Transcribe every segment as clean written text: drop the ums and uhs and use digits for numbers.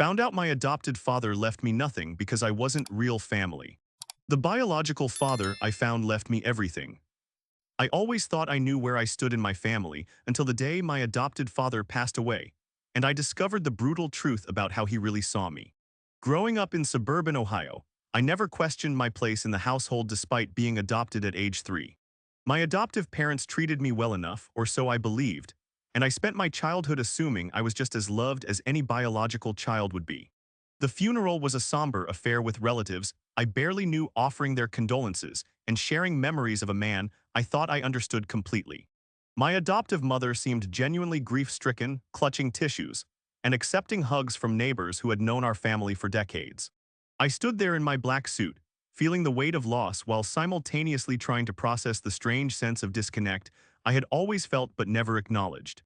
Found out my adopted father left me nothing because I wasn't real family. The biological father I found left me everything. I always thought I knew where I stood in my family until the day my adopted father passed away, and I discovered the brutal truth about how he really saw me. Growing up in suburban Ohio, I never questioned my place in the household despite being adopted at age 3. My adoptive parents treated me well enough, or so I believed, and I spent my childhood assuming I was just as loved as any biological child would be. The funeral was a somber affair with relatives I barely knew offering their condolences and sharing memories of a man I thought I understood completely. My adoptive mother seemed genuinely grief-stricken, clutching tissues, and accepting hugs from neighbors who had known our family for decades. I stood there in my black suit, feeling the weight of loss while simultaneously trying to process the strange sense of disconnect I had always felt but never acknowledged.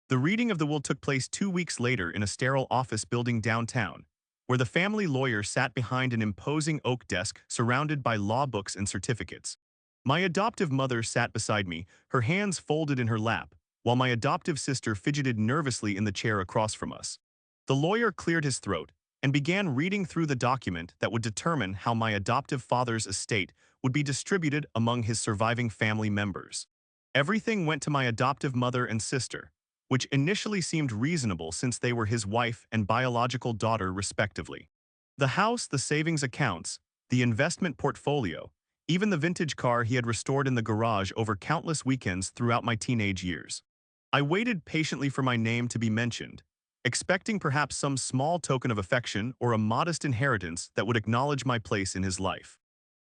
The reading of the will took place 2 weeks later in a sterile office building downtown, where the family lawyer sat behind an imposing oak desk surrounded by law books and certificates. My adoptive mother sat beside me, her hands folded in her lap, while my adoptive sister fidgeted nervously in the chair across from us. The lawyer cleared his throat and began reading through the document that would determine how my adoptive father's estate would be distributed among his surviving family members. Everything went to my adoptive mother and sister, which initially seemed reasonable since they were his wife and biological daughter respectively. The house, the savings accounts, the investment portfolio, even the vintage car he had restored in the garage over countless weekends throughout my teenage years. I waited patiently for my name to be mentioned, expecting perhaps some small token of affection or a modest inheritance that would acknowledge my place in his life.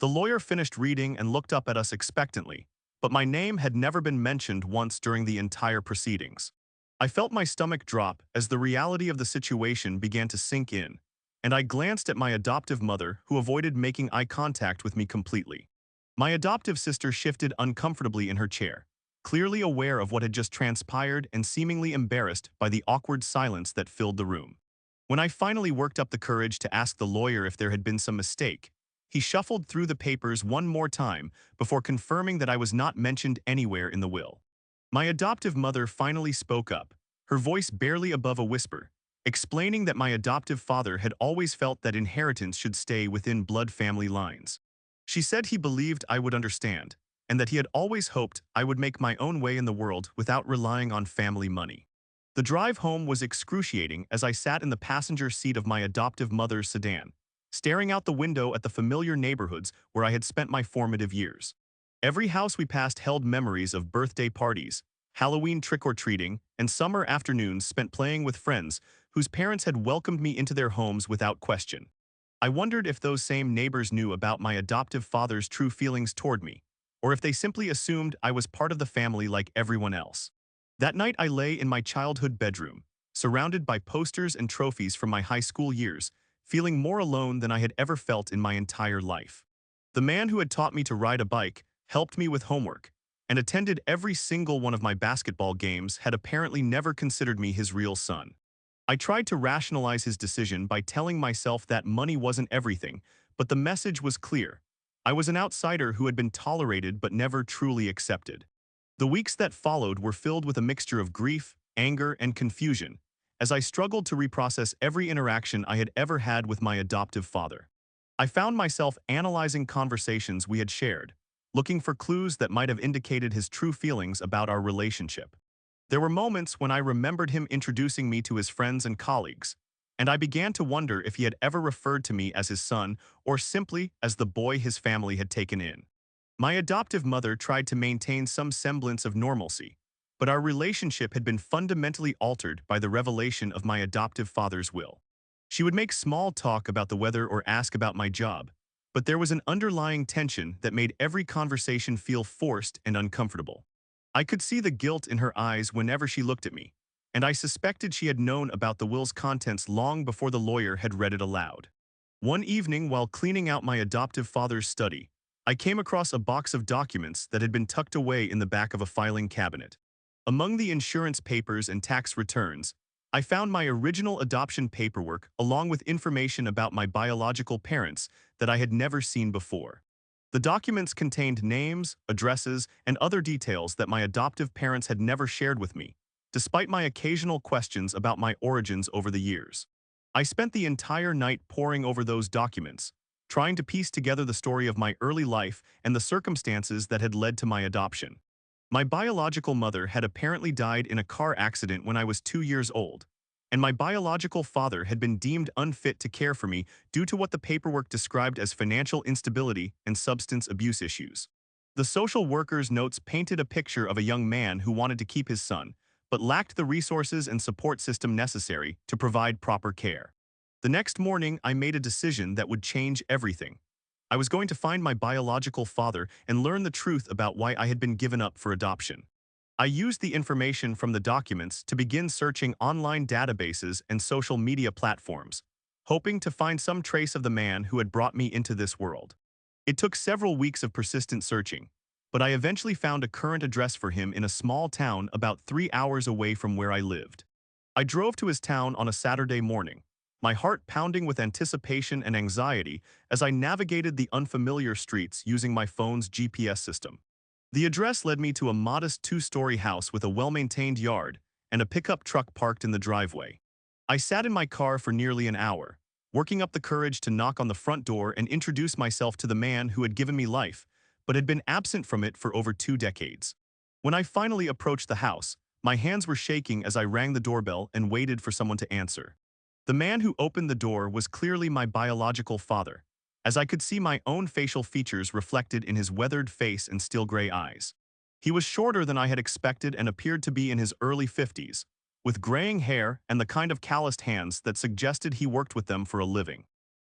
The lawyer finished reading and looked up at us expectantly, but my name had never been mentioned once during the entire proceedings. I felt my stomach drop as the reality of the situation began to sink in, and I glanced at my adoptive mother, who avoided making eye contact with me completely. My adoptive sister shifted uncomfortably in her chair, clearly aware of what had just transpired and seemingly embarrassed by the awkward silence that filled the room. When I finally worked up the courage to ask the lawyer if there had been some mistake, he shuffled through the papers one more time before confirming that I was not mentioned anywhere in the will. My adoptive mother finally spoke up, her voice barely above a whisper, explaining that my adoptive father had always felt that inheritance should stay within blood family lines. She said he believed I would understand, and that he had always hoped I would make my own way in the world without relying on family money. The drive home was excruciating as I sat in the passenger seat of my adoptive mother's sedan, staring out the window at the familiar neighborhoods where I had spent my formative years. Every house we passed held memories of birthday parties, Halloween trick-or-treating, and summer afternoons spent playing with friends whose parents had welcomed me into their homes without question. I wondered if those same neighbors knew about my adoptive father's true feelings toward me, or if they simply assumed I was part of the family like everyone else. That night I lay in my childhood bedroom, surrounded by posters and trophies from my high school years, feeling more alone than I had ever felt in my entire life. The man who had taught me to ride a bike, helped me with homework, and attended every single one of my basketball games had apparently never considered me his real son. I tried to rationalize his decision by telling myself that money wasn't everything, but the message was clear. I was an outsider who had been tolerated but never truly accepted. The weeks that followed were filled with a mixture of grief, anger, and confusion, as I struggled to reprocess every interaction I had ever had with my adoptive father. I found myself analyzing conversations we had shared, looking for clues that might have indicated his true feelings about our relationship. There were moments when I remembered him introducing me to his friends and colleagues, and I began to wonder if he had ever referred to me as his son or simply as the boy his family had taken in. My adoptive mother tried to maintain some semblance of normalcy, but our relationship had been fundamentally altered by the revelation of my adoptive father's will. She would make small talk about the weather or ask about my job, but there was an underlying tension that made every conversation feel forced and uncomfortable. I could see the guilt in her eyes whenever she looked at me, and I suspected she had known about the will's contents long before the lawyer had read it aloud. One evening, while cleaning out my adoptive father's study, I came across a box of documents that had been tucked away in the back of a filing cabinet. Among the insurance papers and tax returns, I found my original adoption paperwork along with information about my biological parents that I had never seen before. The documents contained names, addresses, and other details that my adoptive parents had never shared with me, despite my occasional questions about my origins over the years. I spent the entire night poring over those documents, trying to piece together the story of my early life and the circumstances that had led to my adoption. My biological mother had apparently died in a car accident when I was 2 years old, and my biological father had been deemed unfit to care for me due to what the paperwork described as financial instability and substance abuse issues. The social worker's notes painted a picture of a young man who wanted to keep his son, but lacked the resources and support system necessary to provide proper care. The next morning, I made a decision that would change everything. I was going to find my biological father and learn the truth about why I had been given up for adoption. I used the information from the documents to begin searching online databases and social media platforms, hoping to find some trace of the man who had brought me into this world. It took several weeks of persistent searching, but I eventually found a current address for him in a small town about 3 hours away from where I lived. I drove to his town on a Saturday morning, my heart pounding with anticipation and anxiety as I navigated the unfamiliar streets using my phone's GPS system. The address led me to a modest two-story house with a well-maintained yard and a pickup truck parked in the driveway. I sat in my car for nearly an hour, working up the courage to knock on the front door and introduce myself to the man who had given me life, but had been absent from it for over 2 decades. When I finally approached the house, my hands were shaking as I rang the doorbell and waited for someone to answer. The man who opened the door was clearly my biological father, as I could see my own facial features reflected in his weathered face and steel gray eyes. He was shorter than I had expected and appeared to be in his early 50s, with graying hair and the kind of calloused hands that suggested he worked with them for a living.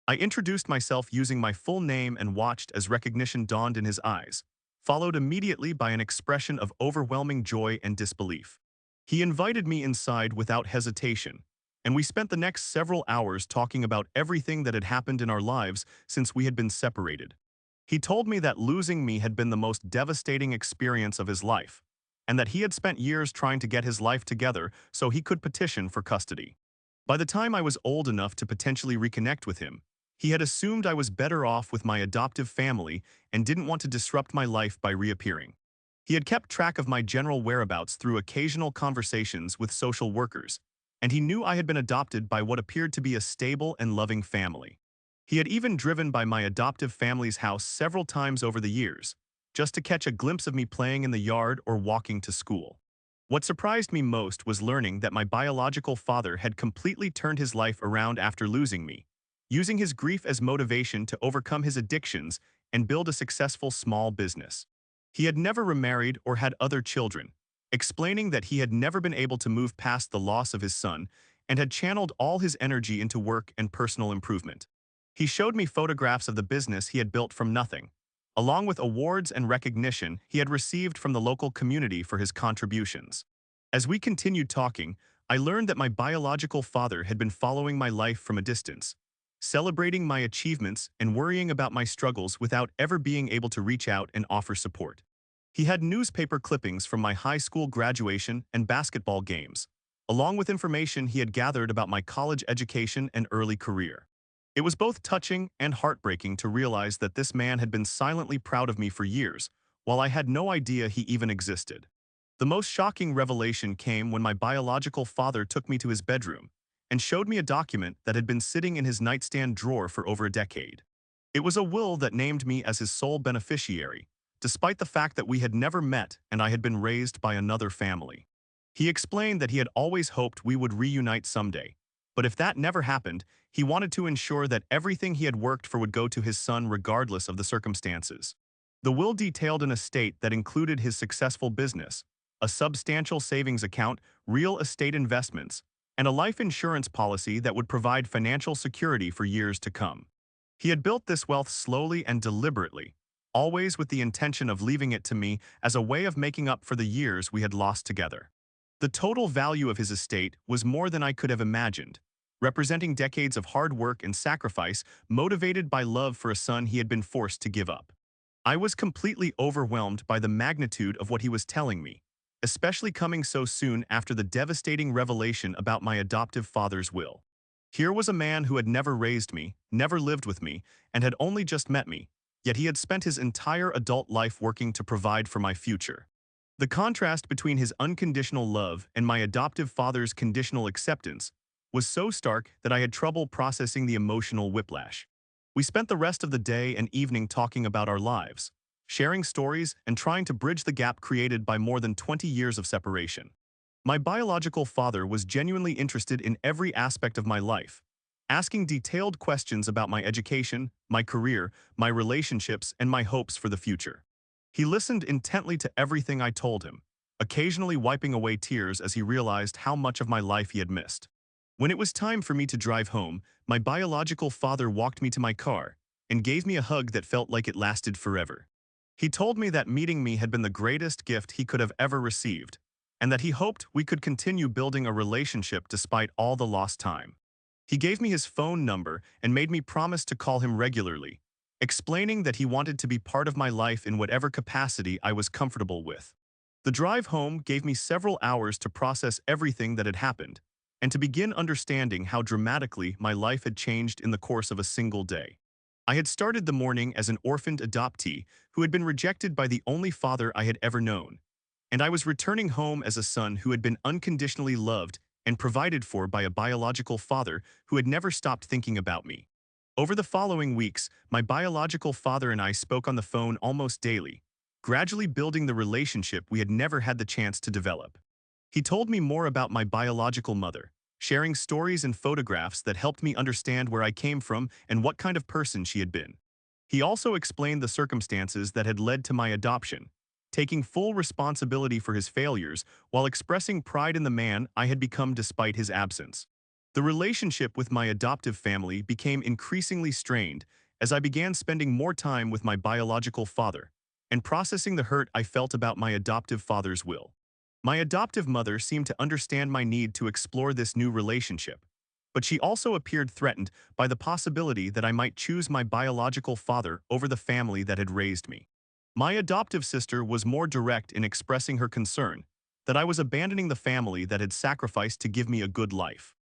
I introduced myself using my full name and watched as recognition dawned in his eyes, followed immediately by an expression of overwhelming joy and disbelief. He invited me inside without hesitation, and we spent the next several hours talking about everything that had happened in our lives since we had been separated. He told me that losing me had been the most devastating experience of his life, and that he had spent years trying to get his life together so he could petition for custody. By the time I was old enough to potentially reconnect with him, he had assumed I was better off with my adoptive family and didn't want to disrupt my life by reappearing. He had kept track of my general whereabouts through occasional conversations with social workers, and he knew I had been adopted by what appeared to be a stable and loving family. He had even driven by my adoptive family's house several times over the years, just to catch a glimpse of me playing in the yard or walking to school. What surprised me most was learning that my biological father had completely turned his life around after losing me, using his grief as motivation to overcome his addictions and build a successful small business. He had never remarried or had other children, explaining that he had never been able to move past the loss of his son and had channeled all his energy into work and personal improvement. He showed me photographs of the business he had built from nothing, along with awards and recognition he had received from the local community for his contributions. As we continued talking, I learned that my biological father had been following my life from a distance, celebrating my achievements and worrying about my struggles without ever being able to reach out and offer support. He had newspaper clippings from my high school graduation and basketball games, along with information he had gathered about my college education and early career. It was both touching and heartbreaking to realize that this man had been silently proud of me for years, while I had no idea he even existed. The most shocking revelation came when my biological father took me to his bedroom and showed me a document that had been sitting in his nightstand drawer for over a decade. It was a will that named me as his sole beneficiary, despite the fact that we had never met and I had been raised by another family. He explained that he had always hoped we would reunite someday, but if that never happened, he wanted to ensure that everything he had worked for would go to his son regardless of the circumstances. The will detailed an estate that included his successful business, a substantial savings account, real estate investments, and a life insurance policy that would provide financial security for years to come. He had built this wealth slowly and deliberately, always with the intention of leaving it to me as a way of making up for the years we had lost together. The total value of his estate was more than I could have imagined, representing decades of hard work and sacrifice motivated by love for a son he had been forced to give up. I was completely overwhelmed by the magnitude of what he was telling me, especially coming so soon after the devastating revelation about my adoptive father's will. Here was a man who had never raised me, never lived with me, and had only just met me, yet he had spent his entire adult life working to provide for my future. The contrast between his unconditional love and my adoptive father's conditional acceptance was so stark that I had trouble processing the emotional whiplash. We spent the rest of the day and evening talking about our lives, sharing stories and trying to bridge the gap created by more than 20 years of separation. My biological father was genuinely interested in every aspect of my life, asking detailed questions about my education, my career, my relationships, and my hopes for the future. He listened intently to everything I told him, occasionally wiping away tears as he realized how much of my life he had missed. When it was time for me to drive home, my biological father walked me to my car and gave me a hug that felt like it lasted forever. He told me that meeting me had been the greatest gift he could have ever received, and that he hoped we could continue building a relationship despite all the lost time. He gave me his phone number and made me promise to call him regularly, explaining that he wanted to be part of my life in whatever capacity I was comfortable with. The drive home gave me several hours to process everything that had happened, and to begin understanding how dramatically my life had changed in the course of a single day. I had started the morning as an orphaned adoptee who had been rejected by the only father I had ever known, and I was returning home as a son who had been unconditionally loved and provided for by a biological father who had never stopped thinking about me. Over the following weeks, my biological father and I spoke on the phone almost daily, gradually building the relationship we had never had the chance to develop. He told me more about my biological mother, sharing stories and photographs that helped me understand where I came from and what kind of person she had been. He also explained the circumstances that had led to my adoption, taking full responsibility for his failures while expressing pride in the man I had become despite his absence. The relationship with my adoptive family became increasingly strained as I began spending more time with my biological father and processing the hurt I felt about my adoptive father's will. My adoptive mother seemed to understand my need to explore this new relationship, but she also appeared threatened by the possibility that I might choose my biological father over the family that had raised me. My adoptive sister was more direct in expressing her concern that I was abandoning the family that had sacrificed to give me a good life.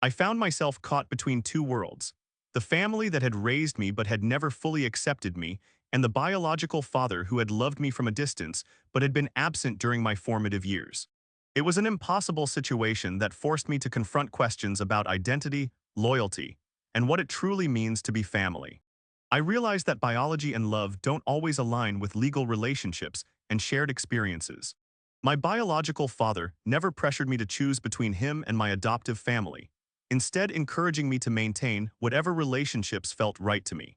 I found myself caught between two worlds: the family that had raised me but had never fully accepted me, and the biological father who had loved me from a distance but had been absent during my formative years. It was an impossible situation that forced me to confront questions about identity, loyalty, and what it truly means to be family. I realized that biology and love don't always align with legal relationships and shared experiences. My biological father never pressured me to choose between him and my adoptive family, instead encouraging me to maintain whatever relationships felt right to me.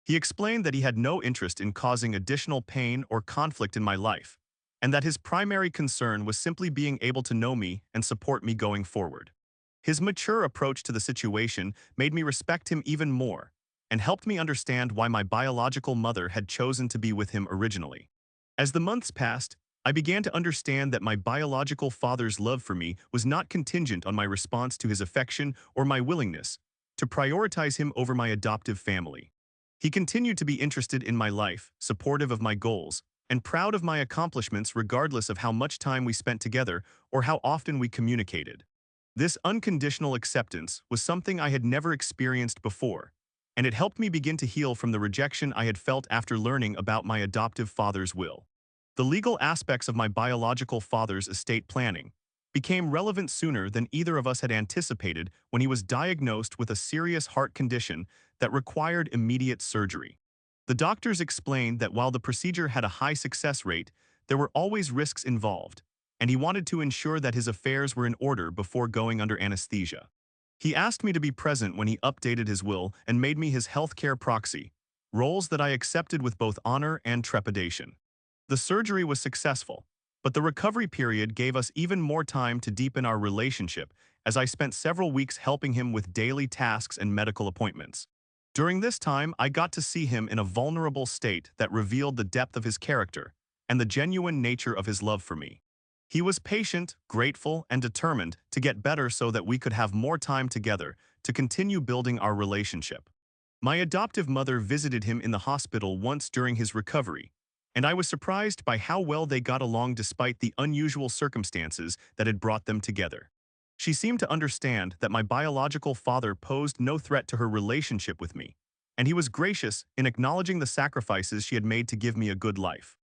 He explained that he had no interest in causing additional pain or conflict in my life, and that his primary concern was simply being able to know me and support me going forward. His mature approach to the situation made me respect him even more, and helped me understand why my biological mother had chosen to be with him originally. As the months passed, I began to understand that my biological father's love for me was not contingent on my response to his affection or my willingness to prioritize him over my adoptive family. He continued to be interested in my life, supportive of my goals, and proud of my accomplishments regardless of how much time we spent together or how often we communicated. This unconditional acceptance was something I had never experienced before, and it helped me begin to heal from the rejection I had felt after learning about my adoptive father's will. The legal aspects of my biological father's estate planning became relevant sooner than either of us had anticipated when he was diagnosed with a serious heart condition that required immediate surgery. The doctors explained that while the procedure had a high success rate, there were always risks involved, and he wanted to ensure that his affairs were in order before going under anesthesia. He asked me to be present when he updated his will and made me his healthcare proxy, roles that I accepted with both honor and trepidation. The surgery was successful, but the recovery period gave us even more time to deepen our relationship as I spent several weeks helping him with daily tasks and medical appointments. During this time, I got to see him in a vulnerable state that revealed the depth of his character and the genuine nature of his love for me. He was patient, grateful, and determined to get better so that we could have more time together to continue building our relationship. My adoptive mother visited him in the hospital once during his recovery, and I was surprised by how well they got along despite the unusual circumstances that had brought them together. She seemed to understand that my biological father posed no threat to her relationship with me, and he was gracious in acknowledging the sacrifices she had made to give me a good life.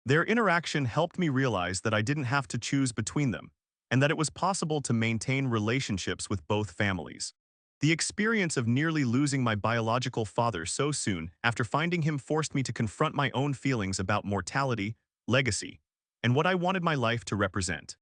Their interaction helped me realize that I didn't have to choose between them, and that it was possible to maintain relationships with both families. The experience of nearly losing my biological father so soon after finding him forced me to confront my own feelings about mortality, legacy, and what I wanted my life to represent.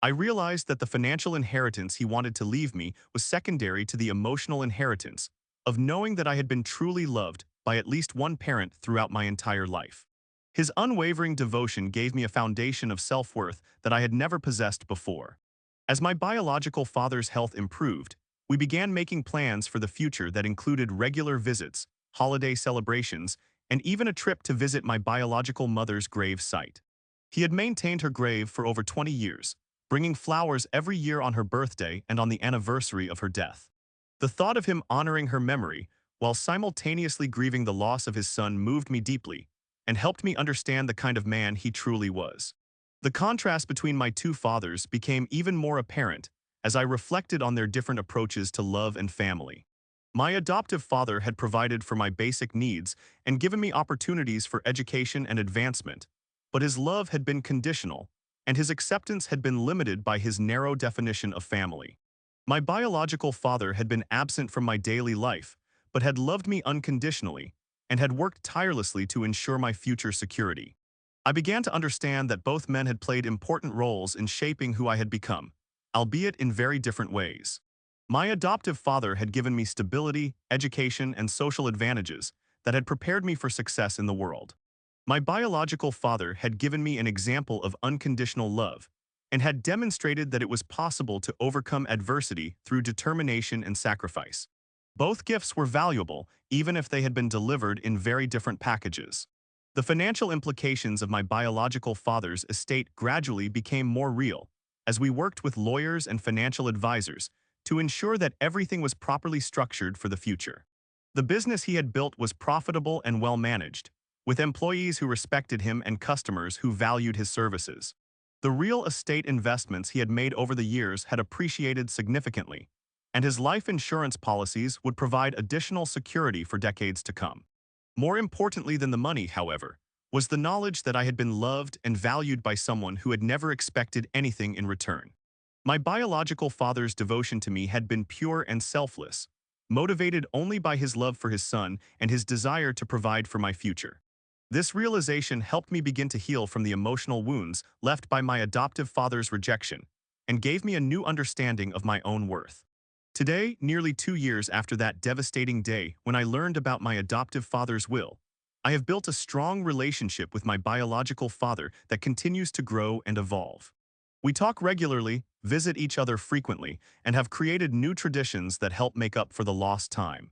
I realized that the financial inheritance he wanted to leave me was secondary to the emotional inheritance of knowing that I had been truly loved by at least one parent throughout my entire life. His unwavering devotion gave me a foundation of self-worth that I had never possessed before. As my biological father's health improved, we began making plans for the future that included regular visits, holiday celebrations, and even a trip to visit my biological mother's grave site. He had maintained her grave for over 20 years, bringing flowers every year on her birthday and on the anniversary of her death. The thought of him honoring her memory, while simultaneously grieving the loss of his son, moved me deeply and helped me understand the kind of man he truly was. The contrast between my two fathers became even more apparent as I reflected on their different approaches to love and family. My adoptive father had provided for my basic needs and given me opportunities for education and advancement, but his love had been conditional, and his acceptance had been limited by his narrow definition of family. My biological father had been absent from my daily life, but had loved me unconditionally and had worked tirelessly to ensure my future security. I began to understand that both men had played important roles in shaping who I had become, albeit in very different ways. My adoptive father had given me stability, education, and social advantages that had prepared me for success in the world. My biological father had given me an example of unconditional love and had demonstrated that it was possible to overcome adversity through determination and sacrifice. Both gifts were valuable, even if they had been delivered in very different packages. The financial implications of my biological father's estate gradually became more real, as we worked with lawyers and financial advisors to ensure that everything was properly structured for the future. The business he had built was profitable and well managed, with employees who respected him and customers who valued his services. The real estate investments he had made over the years had appreciated significantly, and his life insurance policies would provide additional security for decades to come. More importantly than the money, however, was the knowledge that I had been loved and valued by someone who had never expected anything in return. My biological father's devotion to me had been pure and selfless, motivated only by his love for his son and his desire to provide for my future. This realization helped me begin to heal from the emotional wounds left by my adoptive father's rejection and gave me a new understanding of my own worth. Today, nearly 2 years after that devastating day when I learned about my adoptive father's will, I have built a strong relationship with my biological father that continues to grow and evolve. We talk regularly, visit each other frequently, and have created new traditions that help make up for the lost time.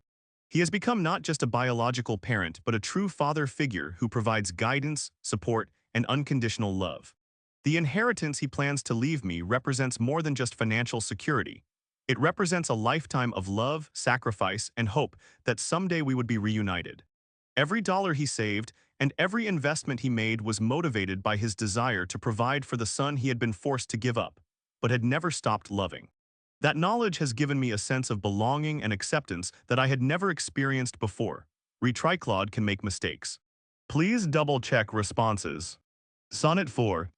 He has become not just a biological parent, but a true father figure who provides guidance, support, and unconditional love. The inheritance he plans to leave me represents more than just financial security. It represents a lifetime of love, sacrifice, and hope that someday we would be reunited. Every dollar he saved and every investment he made was motivated by his desire to provide for the son he had been forced to give up, but had never stopped loving. That knowledge has given me a sense of belonging and acceptance that I had never experienced before. Retriclod can make mistakes. Please double-check responses. Sonnet 4.